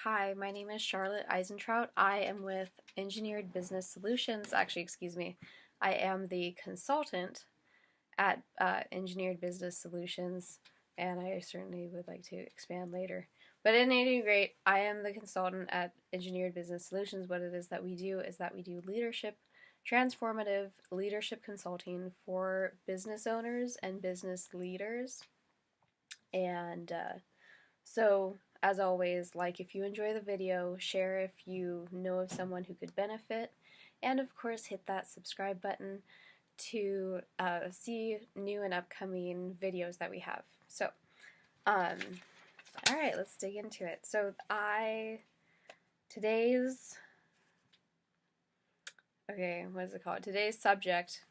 Hi, my name is Charlotte Eisentrout. I am with Engineered Business Solutions. Actually, excuse me, I am the consultant at Engineered Business Solutions, and I certainly would like to expand later. But at any rate, I am the consultant at Engineered Business Solutions. What it is that we do is that we do leadership, transformative leadership consulting for business owners and business leaders. And so, as always, like if you enjoy the video, share if you know of someone who could benefit, and of course hit that subscribe button to see new and upcoming videos that we have. So, um, all right, let's dig into it. So today's, okay, what is it called? Today's subject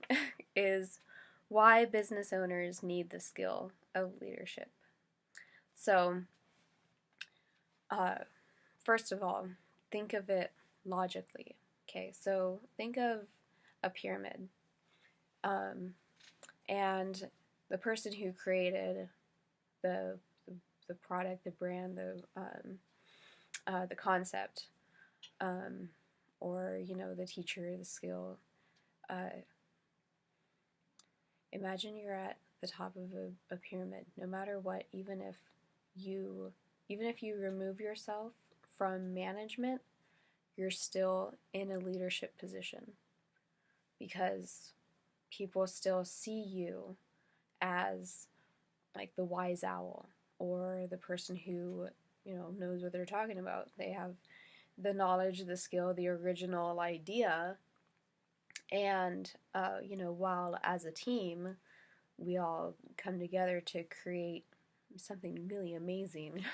is why business owners need the skill of leadership. So, first of all, think of it logically. Okay, so think of a pyramid, and the person who created the the product, the brand, the concept, or the teacher, the skill. Imagine you're at the top of a pyramid. No matter what, you even if you remove yourself from management, you're still in a leadership position because people still see you as like the wise owl or the person who knows what they're talking about. They have the knowledge, the skill, the original idea, and while as a team we all come together to create something really amazing,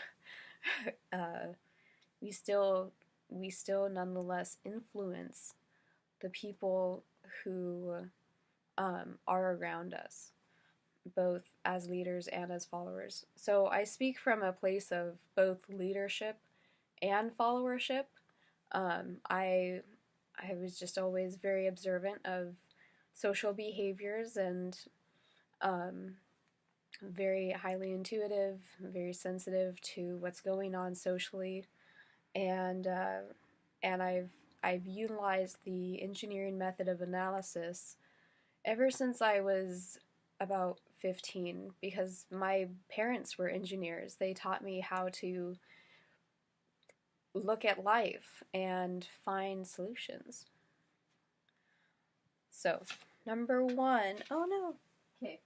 we still nonetheless influence the people who are around us, both as leaders and as followers. So I speak from a place of both leadership and followership. I was just always very observant of social behaviors and very highly intuitive, very sensitive to what's going on socially, and I've utilized the engineering method of analysis ever since I was about 15 because my parents were engineers. They taught me how to look at life and find solutions. So, number one, oh no, okay.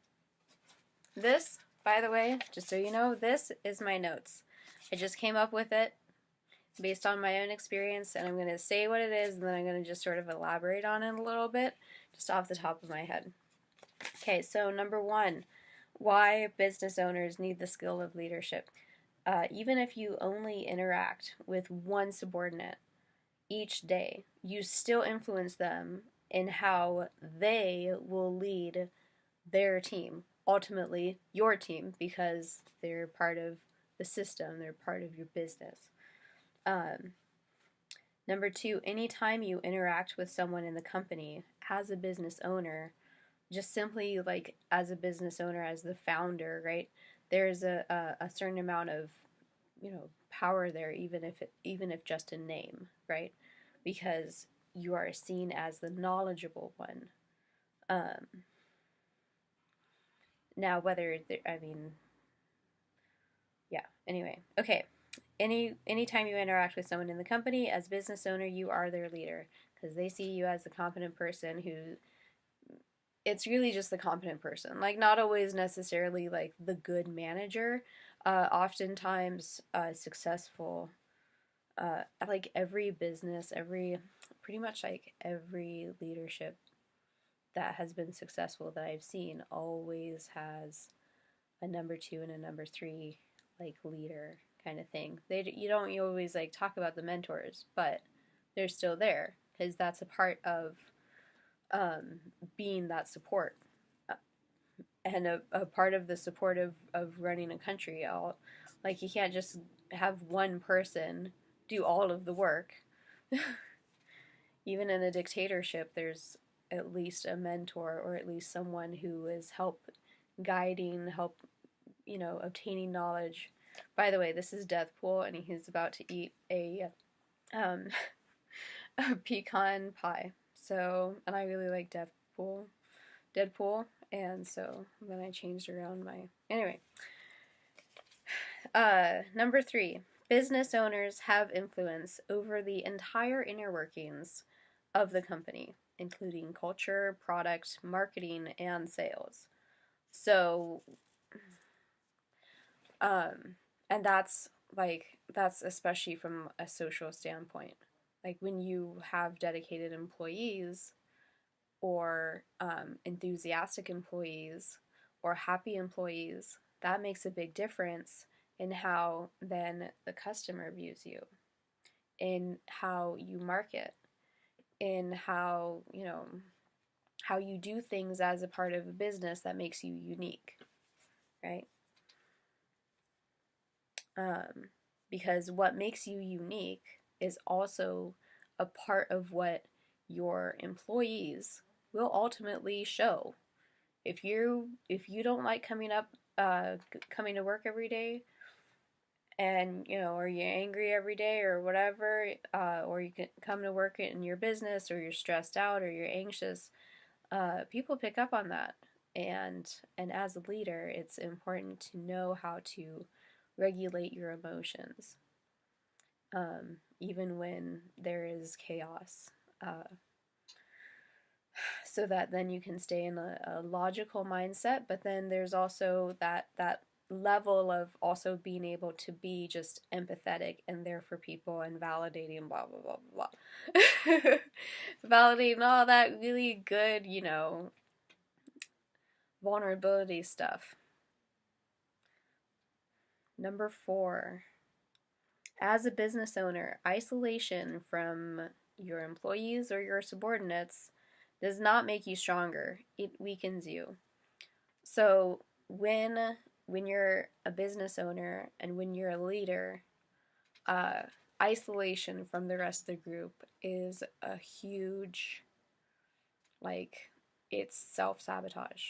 This, by the way, just so you know, this is my notes. I just came up with it based on my own experience, and I'm going to say what it is, and then I'm going to just sort of elaborate on it a little bit, just off the top of my head. Okay, so number one, why business owners need the skill of leadership. Even if you only interact with one subordinate each day, you still influence them in how they will lead their team, ultimately your team, because they're part of the system, they're part of your business. Number two, anytime you interact with someone in the company as a business owner, just simply like as a business owner, as the founder, right? There's a certain amount of power there, even if just a name, right? Because you are seen as the knowledgeable one. Now, whether anyway, okay. Anytime you interact with someone in the company as business owner, you are their leader because they see you as the competent person who. It's really just the competent person, like not always necessarily like the good manager. Oftentimes, successful. Like every business, pretty much like every leadership that has been successful that I've seen always has a number two and a number three like leader kind of thing. You always like talk about the mentors, but they're still there because that's a part of being that support, and a part of the support of running a country. Like you can't just have one person do all of the work. Even in a dictatorship, there's at least a mentor or at least someone who is guiding, obtaining knowledge, By the way, this is Deathpool, and he's about to eat um, a pecan pie. So, and I really like Deadpool, and so then I changed around my. Anyway, number 3. Business owners have influence over the entire inner workings of the company, including culture, product, marketing, and sales. So, and that's especially from a social standpoint. Like when you have dedicated employees or enthusiastic employees or happy employees, that makes a big difference in how then the customer views you, in how you market, in how you do things as a part of a business that makes you unique, right? Because what makes you unique is also a part of what your employees will ultimately show. If you don't like coming to work every day, and or you're angry every day or whatever, or you can come to work in your business, or you're stressed out or you're anxious, people pick up on that. And as a leader, it's important to know how to regulate your emotions, even when there is chaos, so that then you can stay in a logical mindset. But then there's also that level of also being able to be just empathetic and there for people and validating blah blah blah blah validating all that really good vulnerability stuff. Number 4. As a business owner, isolation from your employees or your subordinates does not make you stronger. It weakens you. So when you're a business owner and when you're a leader, isolation from the rest of the group is a huge, it's self-sabotage.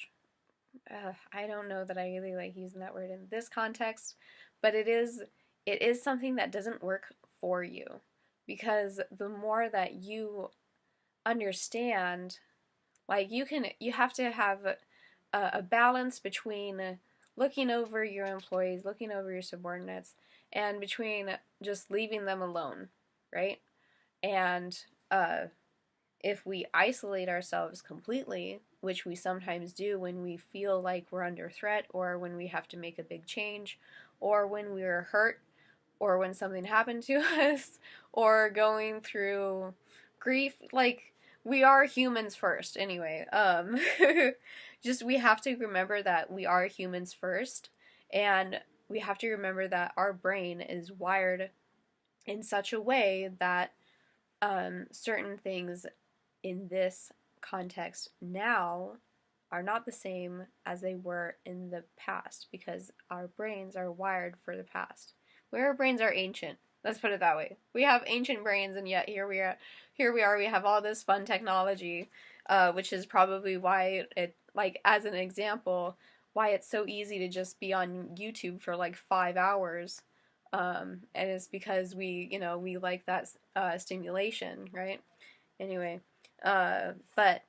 I don't know that I really like using that word in this context, but it is something that doesn't work for you, because the more that you understand, you have to have a balance between looking over your employees, looking over your subordinates, and between just leaving them alone, right? And if we isolate ourselves completely, which we sometimes do when we feel like we're under threat, or when we have to make a big change, or when we're hurt, or when something happened to us, or going through grief, we are humans first anyway. Just we have to remember that we are humans first, and we have to remember that our brain is wired in such a way that certain things in this context now are not the same as they were in the past, because our brains are wired for the past. Our brains are ancient. Let's put it that way. We have ancient brains, and yet here we are. We have all this fun technology, which is probably why it, as an example, why it's so easy to just be on YouTube for 5 hours, and it's because we like that stimulation, right? Anyway, but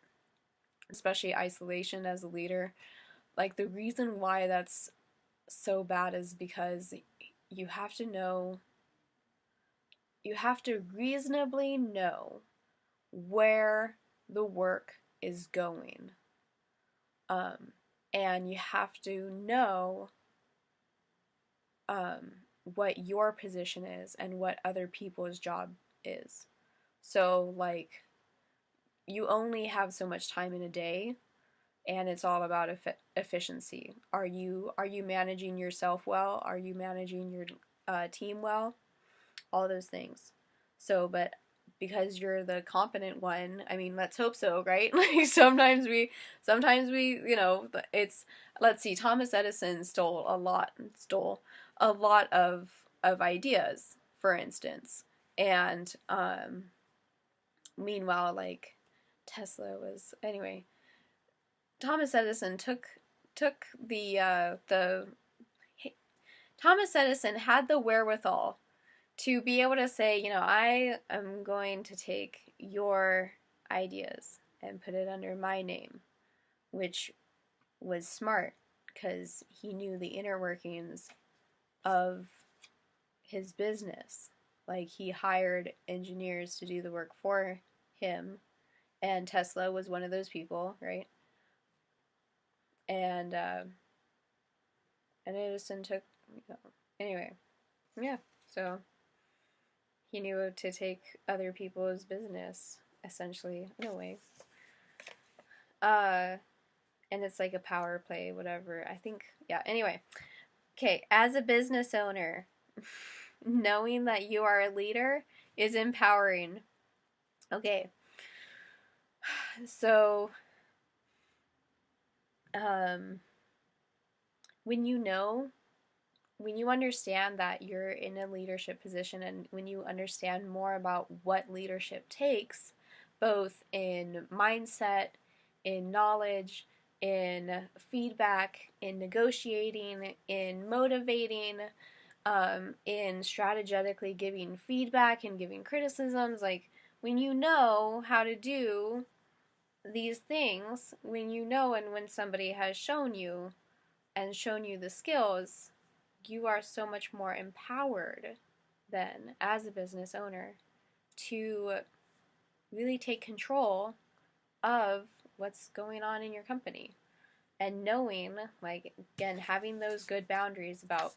especially isolation as a leader, the reason why that's so bad is because you have to reasonably know where the work is going. And you have to know what your position is and what other people's job is. So, you only have so much time in a day, and it's all about efficiency. Are you managing yourself well? Are you managing your team well? All those things. So, but because you're the competent one, I mean, let's hope so, right? Sometimes we, it's, let's see, Thomas Edison stole a lot of ideas, for instance, and meanwhile, Tesla was, anyway, Thomas Edison took the Thomas Edison had the wherewithal to be able to say, I am going to take your ideas and put it under my name, which was smart because he knew the inner workings of his business. Like, he hired engineers to do the work for him, and Tesla was one of those people, right? And Edison took, anyway, yeah. So he knew to take other people's business, essentially, in a way. And it's like a power play, whatever. I think, yeah. Anyway, okay. As a business owner, knowing that you are a leader is empowering. Okay. So, when you understand that you're in a leadership position, and when you understand more about what leadership takes, both in mindset, in knowledge, in feedback, in negotiating, in motivating, in strategically giving feedback and giving criticisms, like when you know how to do these things, when you know and when somebody has shown you the skills, you are so much more empowered then as a business owner to really take control of what's going on in your company. And knowing, like, again, having those good boundaries about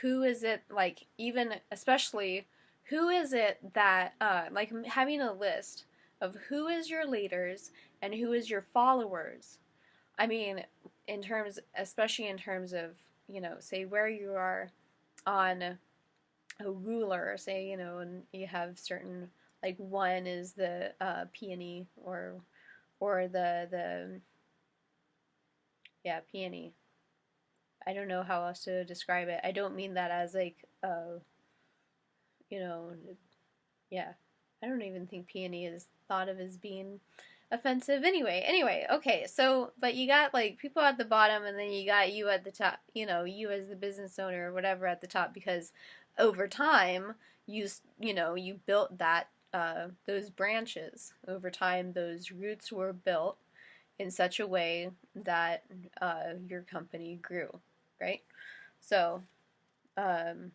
who is it, like, even especially who is it that, like, having a list of who is your leaders and who is your followers. I mean, especially in terms of, say where you are on a ruler, say, and you have certain, like, one is the peony, or the yeah, peony. I don't know how else to describe it. I don't mean that as like you know, yeah. I don't even think peony is thought of as being offensive. Anyway, okay. So, but you got like people at the bottom, and then you got you at the top. You as the business owner or whatever at the top, because over time you built that those branches. Over time, those roots were built in such a way that your company grew, right? So,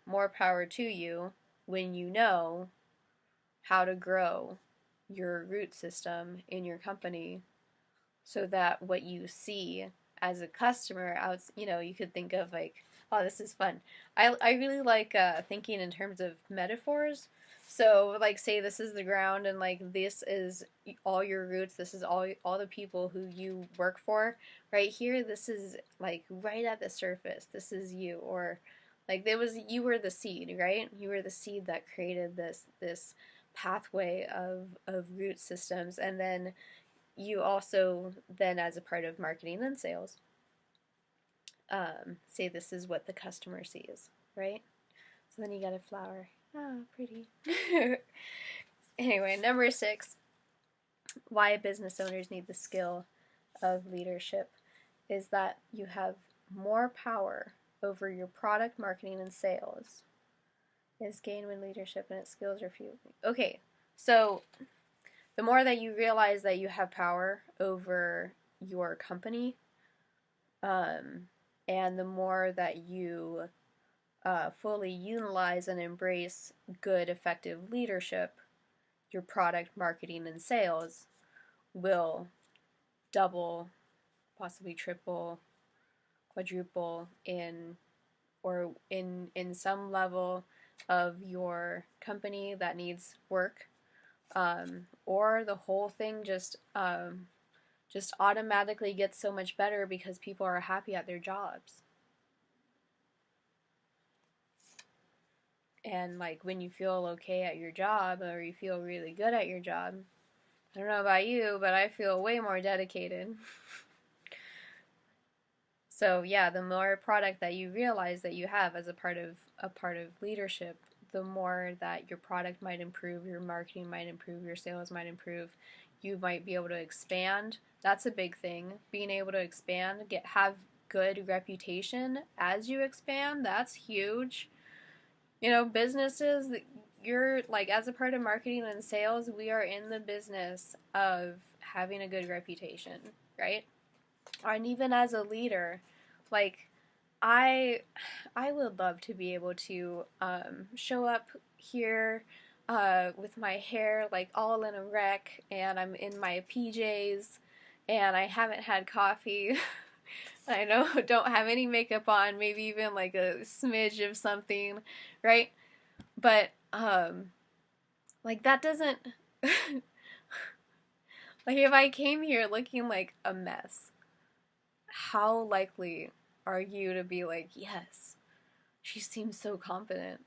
more power to you when you know how to grow your root system in your company, so that what you see as a customer out, you could think of like, oh, this is fun. I really like thinking in terms of metaphors. So, like, say this is the ground, and like this is all your roots. This is all the people who you work for. Right here, this is like right at the surface. This is you, or like you were the seed, right? You were the seed that created this pathway of root systems, and then you also then, as a part of marketing and sales, say this is what the customer sees, right? So then you got a flower. Oh, pretty. Anyway, number 6, why business owners need the skill of leadership is that you have more power over your product, marketing, and sales is gained when leadership and its skills are few. Okay, so the more that you realize that you have power over your company, and the more that you fully utilize and embrace good, effective leadership, your product, marketing, and sales will double, possibly triple, quadruple in some level of your company that needs work, or the whole thing just automatically gets so much better because people are happy at their jobs. And like when you feel okay at your job, or you feel really good at your job, I don't know about you, but I feel way more dedicated. So yeah, the more product that you realize that you have as a part of leadership, the more that your product might improve, your marketing might improve, your sales might improve. You might be able to expand. That's a big thing. Being able to expand, good reputation as you expand. That's huge. You know, businesses, you're like, as a part of marketing and sales, we are in the business of having a good reputation, right? And even as a leader, like, I would love to be able to show up here with my hair like all in a wreck, and I'm in my PJs, and I haven't had coffee. I don't have any makeup on, maybe even like a smidge of something, right? But like that doesn't like if I came here looking like a mess, how likely are you to be like, yes, she seems so confident?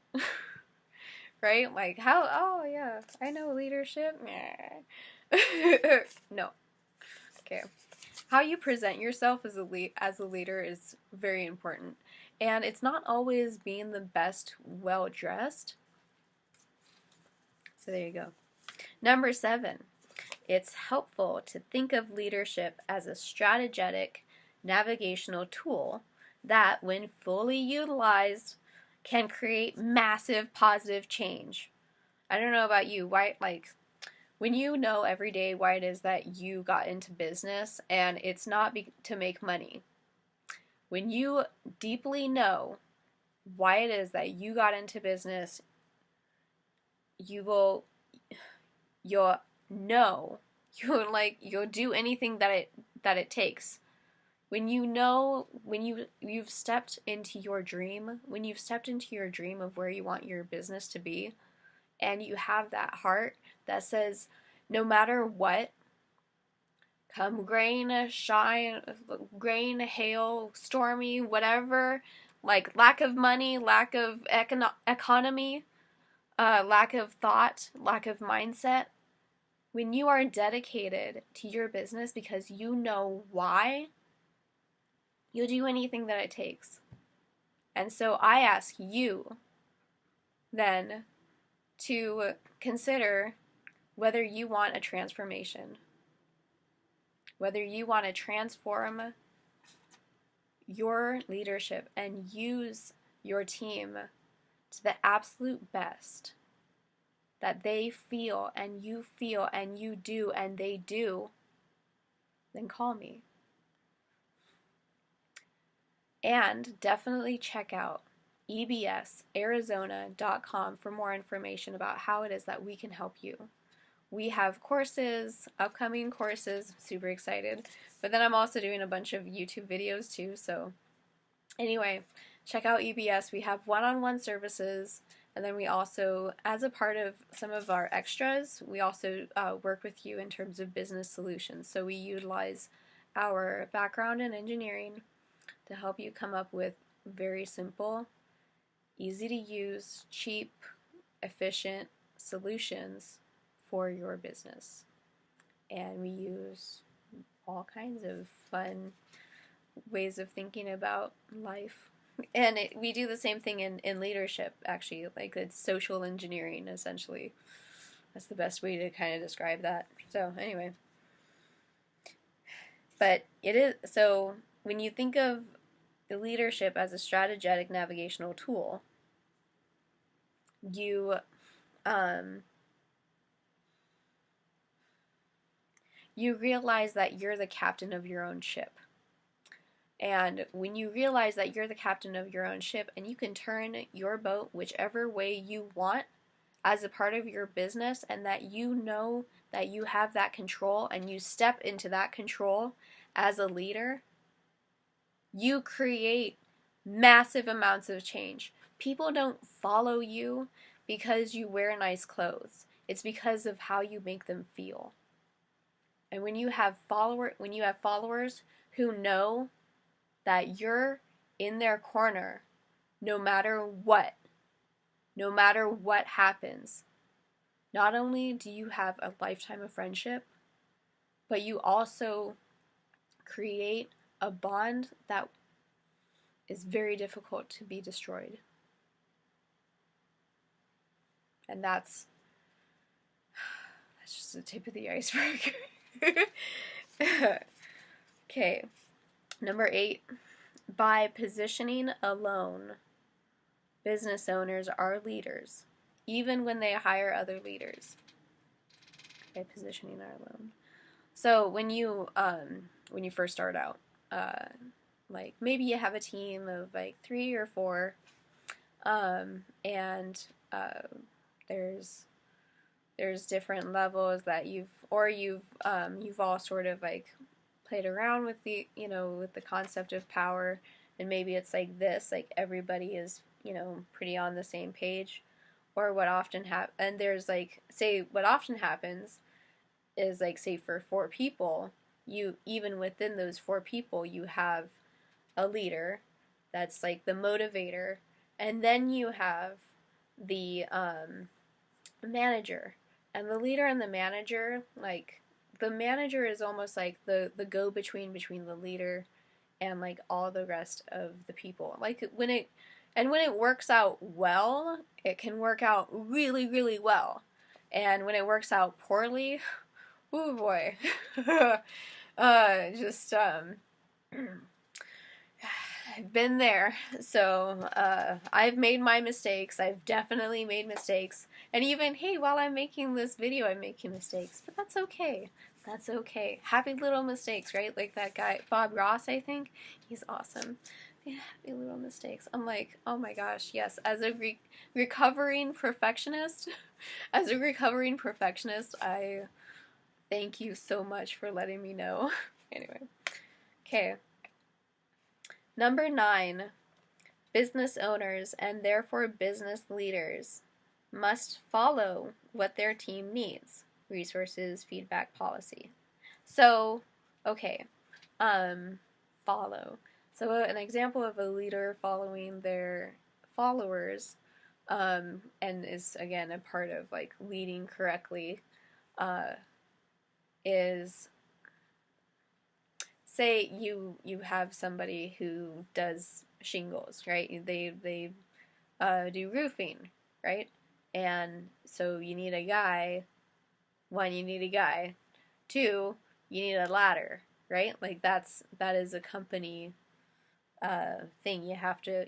Right? Like, how, oh yeah, I know leadership. No. Okay. How you present yourself as a leader is very important. And it's not always being the best well dressed. So there you go. Number 7, it's helpful to think of leadership as a strategic navigational tool that, when fully utilized, can create massive positive change. I don't know about you, why, like, when you know every day why it is that you got into business and it's not to make money, when you deeply know why it is that you got into business, you'll know, you'll do anything that it takes. When you know, when you've stepped into your dream, when you've stepped into your dream of where you want your business to be, and you have that heart that says, no matter what, come rain, shine, rain, hail, stormy, whatever, like lack of money, lack of economy, lack of thought, lack of mindset, when you are dedicated to your business because you know why, you'll do anything that it takes. And so I ask you then to consider whether you want a transformation, whether you want to transform your leadership and use your team to the absolute best that they feel and you do and they do, then call me. And definitely check out ebsarizona.com for more information about how it is that we can help you. We have courses, upcoming courses, I'm super excited. But then I'm also doing a bunch of YouTube videos too, so anyway, check out EBS. We have one-on-one services, and then we also, as a part of some of our extras, we also work with you in terms of business solutions. So we utilize our background in engineering to help you come up with very simple, easy to use, cheap, efficient solutions for your business. And we use all kinds of fun ways of thinking about life. And we do the same thing in leadership, actually. Like, it's social engineering, essentially. That's the best way to kind of describe that. So, anyway. But it is, so when you think of the leadership as a strategic navigational tool, you realize that you're the captain of your own ship. And when you realize that you're the captain of your own ship and you can turn your boat whichever way you want as a part of your business, and that you know that you have that control and you step into that control as a leader, you create massive amounts of change. People don't follow you because you wear nice clothes. It's because of how you make them feel. And when you have followers who know that you're in their corner no matter what happens, not only do you have a lifetime of friendship, but you also create a bond that is very difficult to be destroyed. And that's just the tip of the iceberg. Okay, number 8 by positioning alone, business owners are leaders, even when they hire other leaders. By positioning are alone. So when you first start out, like maybe you have a team of like 3 or 4, and there's different levels that you've all sort of like played around with the with the concept of power, and maybe it's like this, like everybody is pretty on the same page, or what often and there's like, say what often happens is like, say for 4 people, you even within those 4 people you have a leader that's like the motivator, and then you have the manager. And the leader and the manager, like the manager is almost like the go-between between the leader and like all the rest of the people. Like when it works out well, it can work out really, really well. And when it works out poorly, oh boy. I've been there. So I've made my mistakes. I've definitely made mistakes. And even, hey, while I'm making this video, I'm making mistakes. But that's okay. That's okay. Happy little mistakes, right? Like that guy, Bob Ross, I think. He's awesome. Yeah, happy little mistakes. I'm like, oh my gosh, yes. As a recovering perfectionist, I thank you so much for letting me know. Anyway. Okay. Number 9, business owners and therefore business leaders must follow what their team needs. Resources, feedback, policy. So, okay, follow. So an example of a leader following their followers, and is again a part of like leading correctly, is, say you have somebody who does shingles, right? They do roofing, right? And so you need a guy. 1, you need a guy. 2, you need a ladder, right? Like that is a company thing. You have to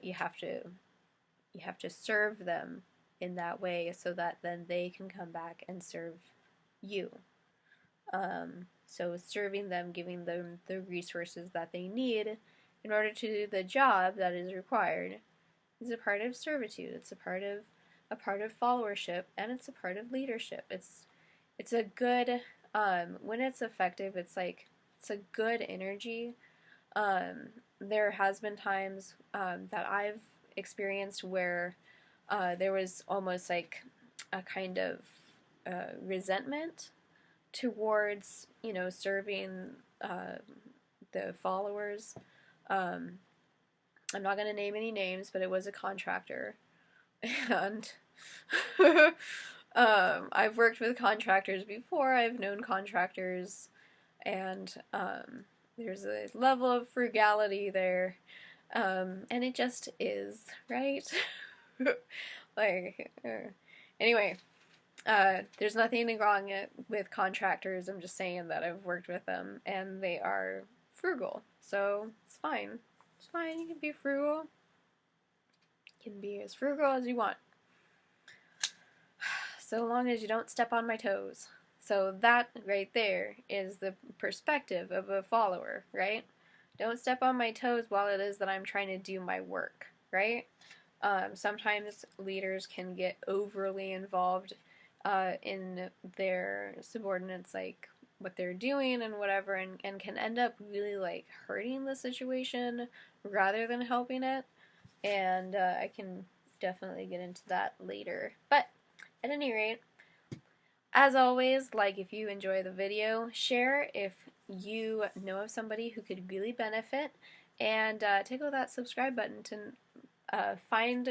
serve them in that way so that then they can come back and serve you. So serving them, giving them the resources that they need in order to do the job that is required, is a part of servitude. It's a part of followership, and it's a part of leadership. It's a good, when it's effective, it's a good energy. There has been times that I've experienced where there was almost like a kind of resentment towards serving the followers. I'm not going to name any names, but it was a contractor, and I've worked with contractors before. I've known contractors, and there's a level of frugality there, and it just is, right? Anyway. There's nothing wrong with contractors. I'm just saying that I've worked with them, and they are frugal. So it's fine. It's fine. You can be frugal. You can be as frugal as you want. So long as you don't step on my toes. So that right there is the perspective of a follower, right? Don't step on my toes while it is that I'm trying to do my work, right? Sometimes leaders can get overly involved in their subordinates, like what they're doing and whatever, and can end up really like hurting the situation rather than helping it. And I can definitely get into that later. But at any rate, as always, like if you enjoy the video, share if you know of somebody who could really benefit, and tickle that subscribe button to find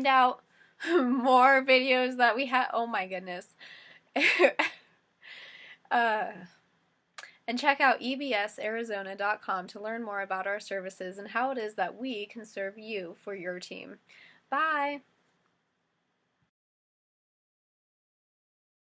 out more videos that we have. Oh my goodness. And check out ebsarizona.com to learn more about our services and how it is that we can serve you for your team. Bye!